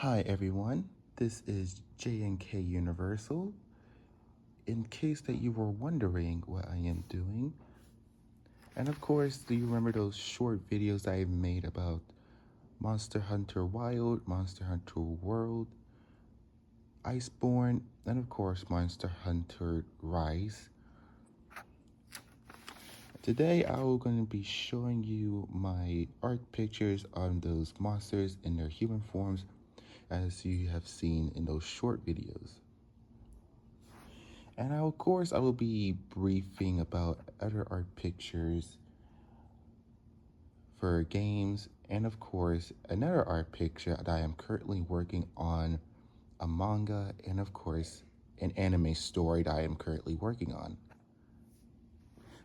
Hi everyone, this is JNK Universal. In case that you were wondering what I am doing, and of course, do you remember those short videos I've made about Monster Hunter Wild, Monster Hunter World, Iceborne, and of course Monster Hunter Rise? Today I'm going to be showing you my art pictures on those monsters in their human forms as you have seen in those short videos. And of course, I will be briefing about other art pictures for games, and of course, another art picture that I am currently working on, a manga, and of course, an anime story that I am currently working on.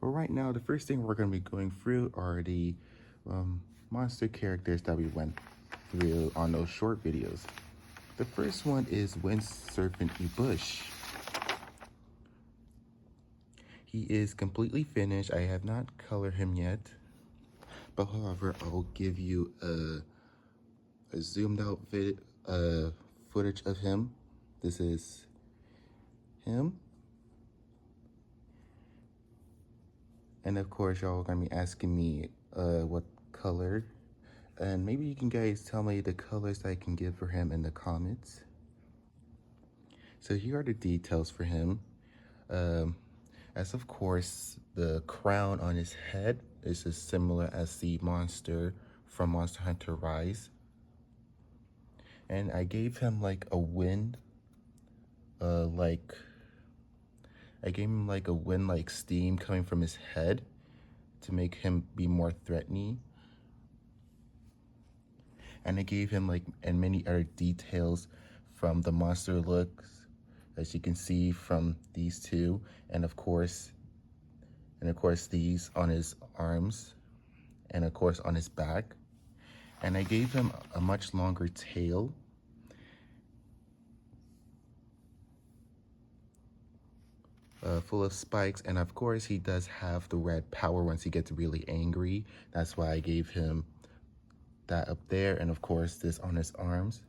But right now, the first thing we're going to be going through are the monster characters that we went through on those short videos. The first one is Wind Serpent Ebush. He is completely finished. I have not colored him yet. But however, I'll give you a zoomed out footage of him. This is him. And of course, y'all are gonna be asking me what color. And maybe you can guys tell me the colors I can give for him in the comments. So here are the details for him. As of course, the crown on his head is as similar as the monster from Monster Hunter Rise. And I gave him like a wind, I gave him like a wind like steam coming from his head to make him be more threatening. And I gave him like and many other details from the monster looks, as you can see from these two, and of course these on his arms, and of course on his back. And I gave him a much longer tail. Full of spikes, and of course he does have the red power once he gets really angry. That's why I gave him that up there, and of course this on his arms.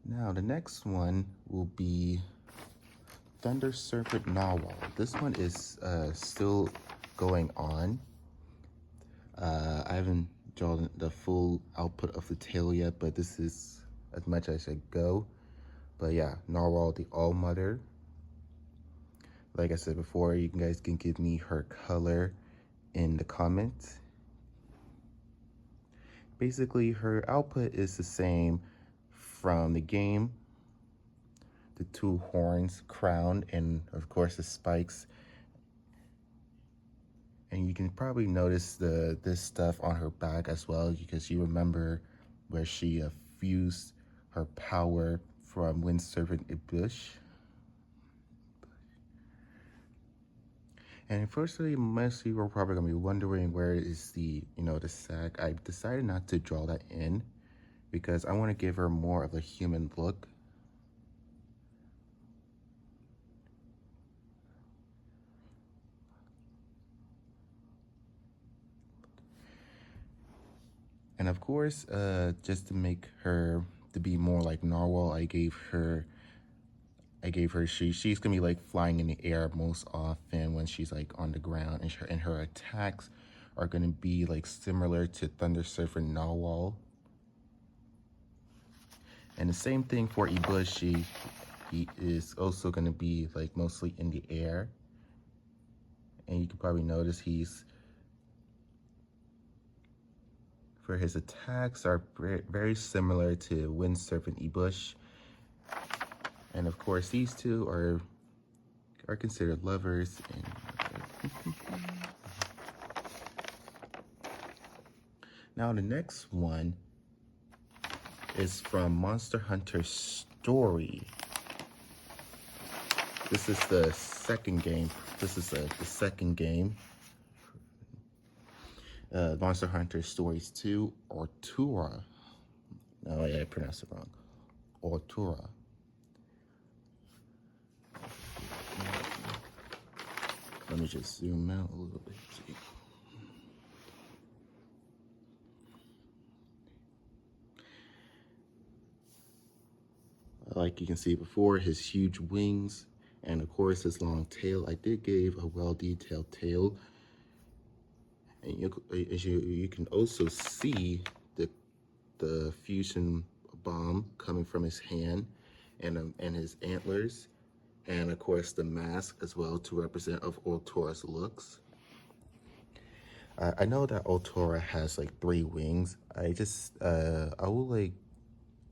Now the next one will be Thunder Serpent Narwhal. This one is still going on. I haven't drawn the full output of the tail yet, but this is as much as I go. But yeah, Narwhal the All Mother. Like I said before, you guys can give me her color in the comments. Basically, her output is the same from the game. The two horns, crown, and of course the spikes. And you can probably notice this stuff on her back as well, because you remember where she fused her power from Wind Serpent Ebush. And firstly, most of you are probably gonna be wondering where is the sack. I decided not to draw that in because I want to give her more of a human look. And of course, just to make her to be more like Narwhal, I gave her she's gonna be like flying in the air most often when she's like on the ground, and her attacks are gonna be like similar to Thunder Serpent Narwhal. And the same thing for Ebush. He is also gonna be like mostly in the air, and you can probably notice for his attacks are very similar to Wind Serpent Ebush. And of course, these two are considered lovers. And now the next one is from Monster Hunter Story. This is the second game. This is the second game. Monster Hunter Stories 2, Ortura. No, I pronounced it wrong. Ortura. Let me just zoom out a little bit. See. Like you can see before, his huge wings and of course his long tail. I did give a well-detailed tail, and you can also see the fusion bomb coming from his hand and his antlers, and of course the mask as well to represent of Altora's looks. I know that Altora has like 3 wings. I just I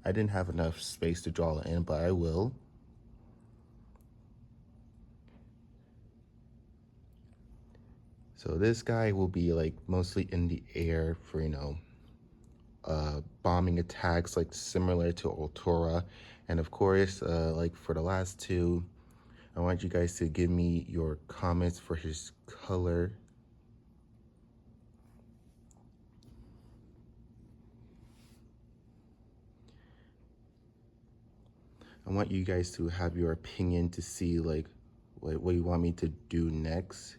didn't have enough space to draw it in, but I will. So this guy will be like mostly in the air for, bombing attacks like similar to Altora. And of course, like for the last 2, I want you guys to give me your comments for his color. I want you guys to have your opinion to see like what you want me to do next.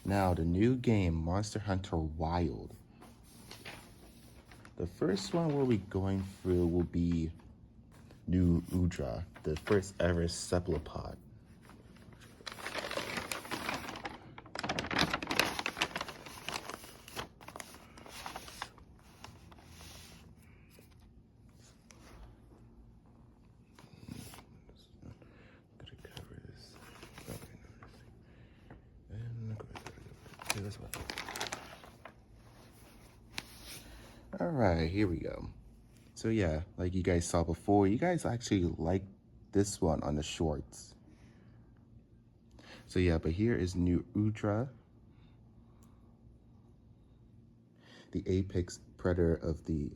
Now, the new game, Monster Hunter Wild. The first one we'll be going through will be New Udra, the first ever cephalopod. All right, here we go. So yeah, like you guys saw before, you guys actually liked this one on the shorts. So yeah, but here is New Udra, the apex predator of the,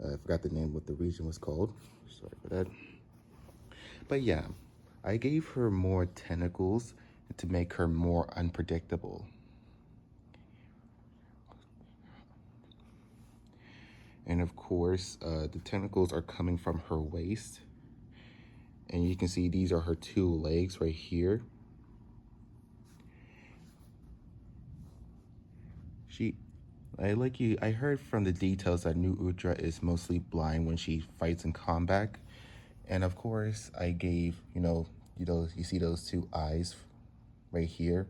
I forgot the name, what the region was called. Sorry for that. But yeah, I gave her more tentacles to make her more unpredictable. And of course, the tentacles are coming from her waist. And you can see these are her 2 legs right here. I heard from the details that New Udra is mostly blind when she fights in combat. And of course, I gave, you see those 2 eyes right here.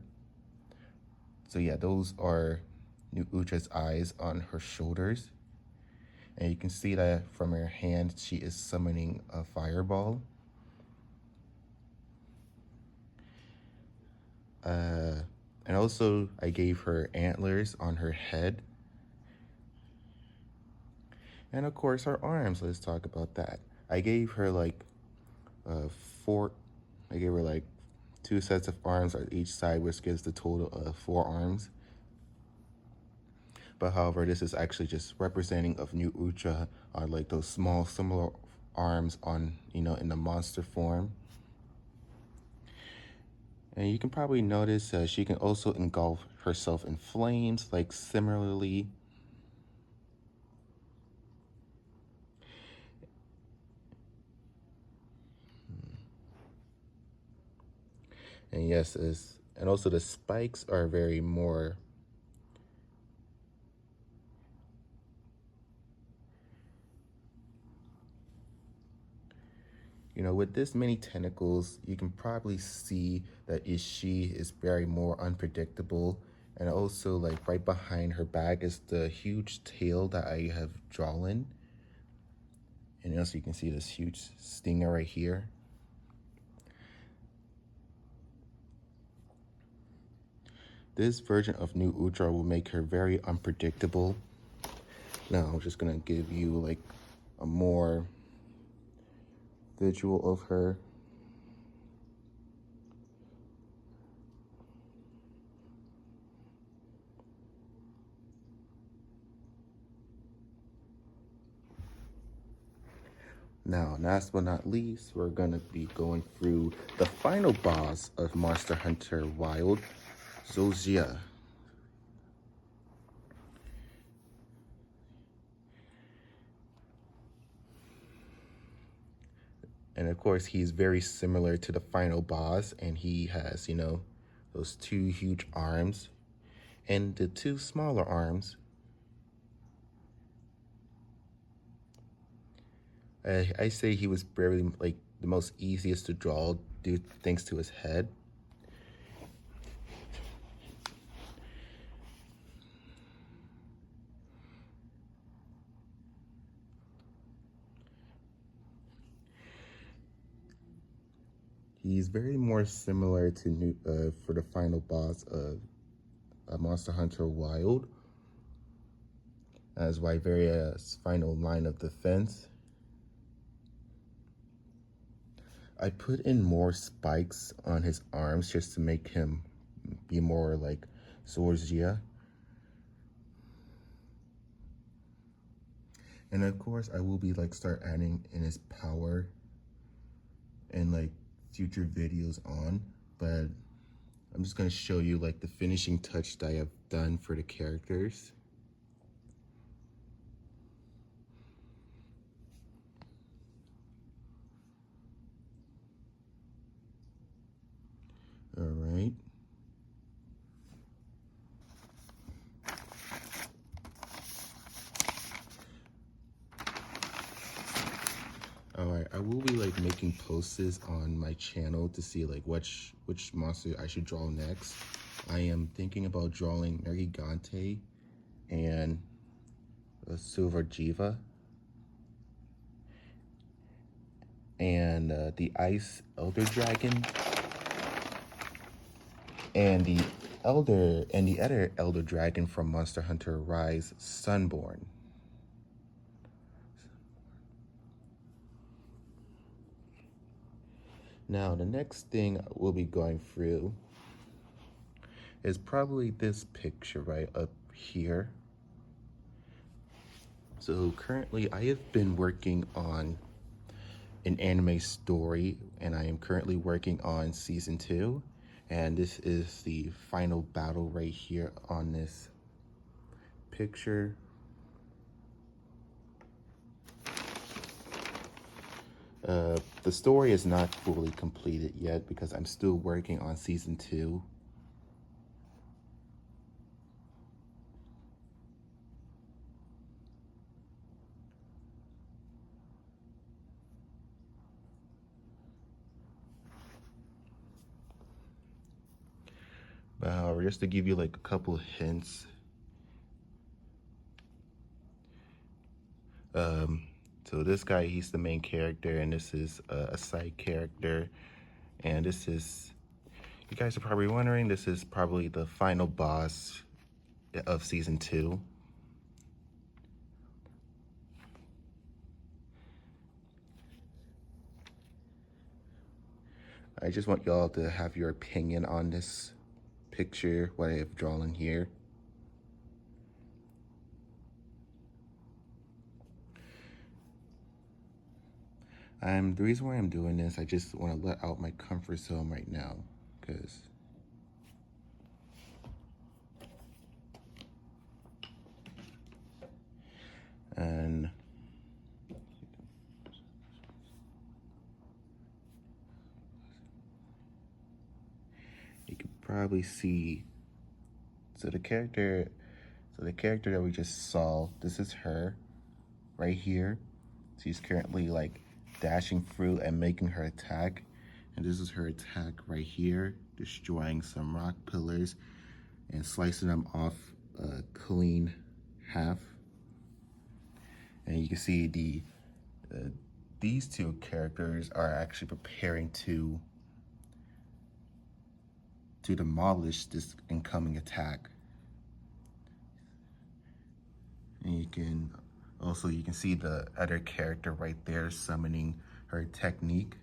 So yeah, those are New Udra's eyes on her shoulders. And you can see that from her hand, she is summoning a fireball. And also, I gave her antlers on her head. And of course, her arms. Let's talk about that. I gave her like I gave her like 2 sets of arms on each side, which gives the total of 4 arms. But however, this is actually just representing of New Udra on like those small similar arms on, in the monster form. And you can probably notice she can also engulf herself in flames, like similarly. And yes, and also the spikes are very more with this many tentacles, you can probably see that she is very more unpredictable. And also, like right behind her back is the huge tail that I have drawn. And also you can see this huge stinger right here. This version of New Udra will make her very unpredictable. Now, I'm just gonna give you like a more visual of her. Now, last but not least, we're gonna be going through the final boss of Monster Hunter Wild, Zozia. And of course, he's very similar to the final boss, and he has, you know, those two huge arms and the two smaller arms. I say he was barely like the most easiest to draw due thanks to his head. He's very more similar to for the final boss of Monster Hunter Wild as Wyveria's final line of defense. I put in more spikes on his arms just to make him be more like Zorgia. And of course, I will be like start adding in his power and like future videos on, but I'm just gonna show you like the finishing touch that I have done for the characters. All right. All right, I will be like making posts on my channel to see like which monster I should draw next. I am thinking about drawing Nergigante and Silver Jiva and the Ice Elder Dragon and the other Elder Dragon from Monster Hunter Rise, Sunborn. Now, the next thing we'll be going through is probably this picture right up here. So currently I have been working on an anime story, and I am currently working on season 2. And this is the final battle right here on this picture. The story is not fully completed yet because I'm still working on season 2. Just to give you like a couple hints. So this guy, he's the main character, and this is a side character. And this is, you guys are probably wondering, this is probably the final boss of season 2. I just want y'all to have your opinion on this picture, what I have drawn here. The reason why I'm doing this, I just want to let out my comfort zone right now, because and you can probably see, so the character that we just saw, this is her right here. She's currently like dashing through and making her attack, and this is her attack right here, destroying some rock pillars and slicing them off a clean half. And you can see these two characters are actually preparing to demolish this incoming attack. And you can see the other character right there summoning her technique.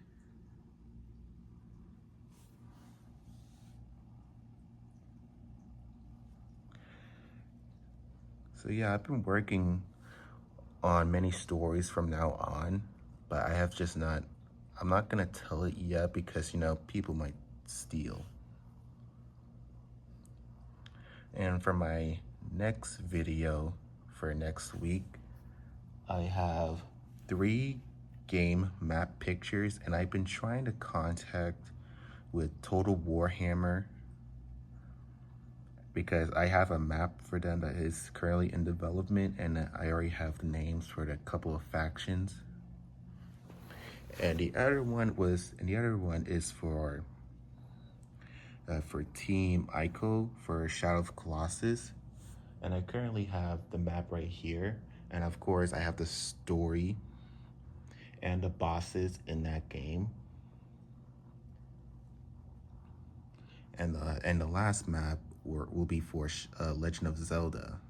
So yeah, I've been working on many stories from now on, but I'm not gonna tell it yet because, you know, people might steal. And for my next video for next week, I have 3 game map pictures, and I've been trying to contact with Total Warhammer because I have a map for them that is currently in development, and I already have the names for the couple of factions. And the other one is for Team Ico for Shadow of Colossus. And I currently have the map right here. And of course, I have the story and the bosses in that game. And the last map will be for Legend of Zelda.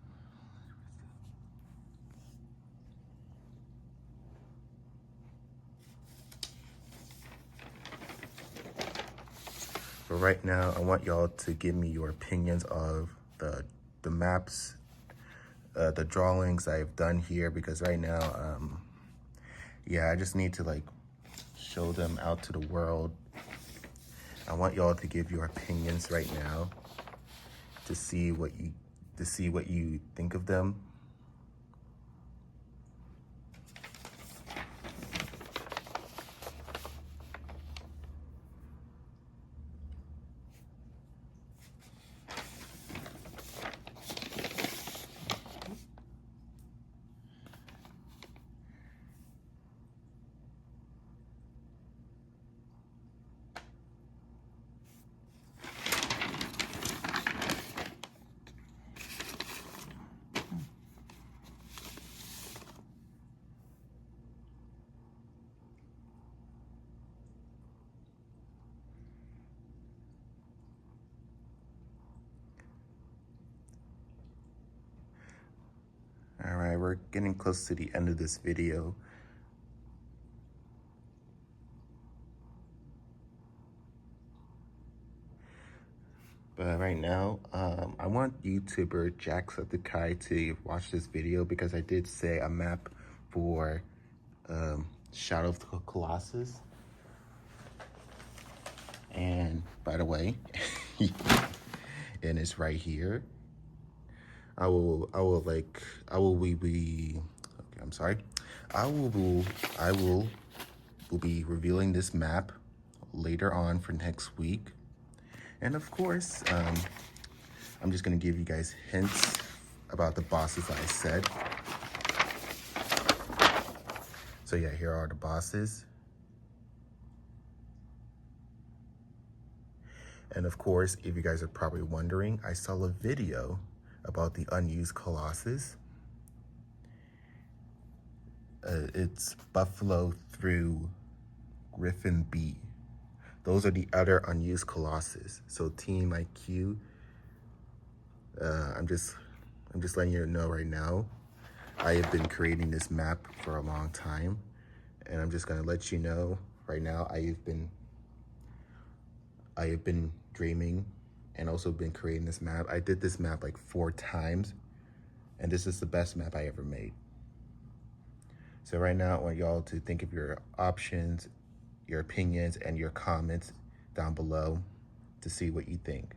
But right now, I want y'all to give me your opinions of the maps, the drawings I've done here, because right now, yeah, I just need to like show them out to the world. I want y'all to give your opinions right now to see what you think of them. All right, we're getting close to the end of this video. But right now, I want YouTuber Jacksepticeye to watch this video because I did say a map for Shadow of the Colossus. And by the way, and it's right here. I will be revealing this map later on for next week. And of course, I'm just gonna give you guys hints about the bosses I said. So yeah, here are the bosses. And of course, if you guys are probably wondering, I saw a video about the unused Colossus. It's Buffalo through Griffin B. Those are the other unused Colossus. So Team IQ, I'm just letting you know right now, I have been creating this map for a long time, and I'm just gonna let you know right now, I have been dreaming and also been creating this map. I did this map like 4 times, and this is the best map I ever made. So right now, I want y'all to think of your options, your opinions, and your comments down below to see what you think.